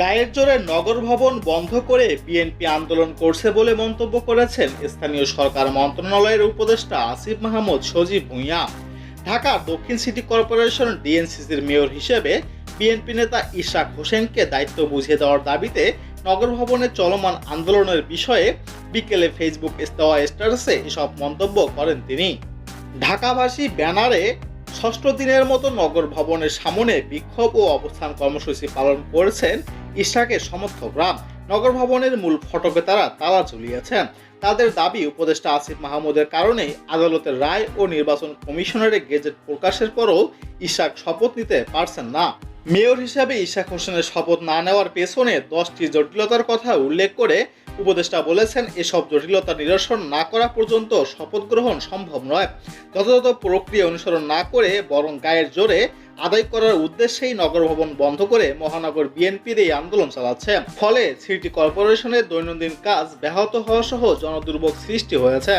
গায়ের জোরে নগর ভবন বন্ধ করে বিএনপি আন্দোলন করছে বলে মন্তব্য করেছেন স্থানীয় সরকার মন্ত্রণালয়ের উপদেষ্টা আসিফ মাহমুদ সজীব ভূঁইয়া। ঢাকা দক্ষিণ সিটি কর্পোরেশন ডিএনসিসির মেয়র হিসেবে বিএনপি নেতা ইশরাক হোসেনকে দায়িত্ব বুঝিয়ে দেওয়ার দাবিতে নগর ভবনে চলমান আন্দোলনের বিষয়ে বিকেলে ফেসবুক দেওয়া স্ট্যাটাসে এসব মন্তব্য করেন তিনি। ঢাকাবাসী ব্যানারে ষষ্ঠ দিনের মতো নগর ভবনের সামনে বিক্ষোভ ও অবস্থান কর্মসূচি পালন করেছেন ইশরাকের সমর্থকরা। নগর ভবনের মূল ফটকে তারা তালা ঝুলিয়েছেন। তাদের দাবি, উপদেষ্টা আসিফ মাহমুদের কারণেই আদালতের রায় ও নির্বাচন কমিশনারের গেজেট প্রকাশের পরও ইশরাক শপথ নিতে পারছেন না। মেয়র হিসেবে ইশরাক হোসেনের শপথ না নেওয়ার পেছনে 10টি জটিলতার কথা উল্লেখ করে উপদেষ্টা বলেছেন, এসব জটিলতা নিরসন না করা পর্যন্ত শপথ গ্রহণ সম্ভব নয়। যথাযথ প্রক্রিয়া অনুসরণ না করে বরং গায়ের জোরে আদায় করার উদ্দেশ্যেই নগর ভবন বন্ধ করে মহানগর বিএনপির এই আন্দোলন চালাচ্ছে। ফলে সিটি কর্পোরেশনের দৈনন্দিন কাজ ব্যাহত হওয়া সহ জনদুর্ভোগ সৃষ্টি হয়েছে।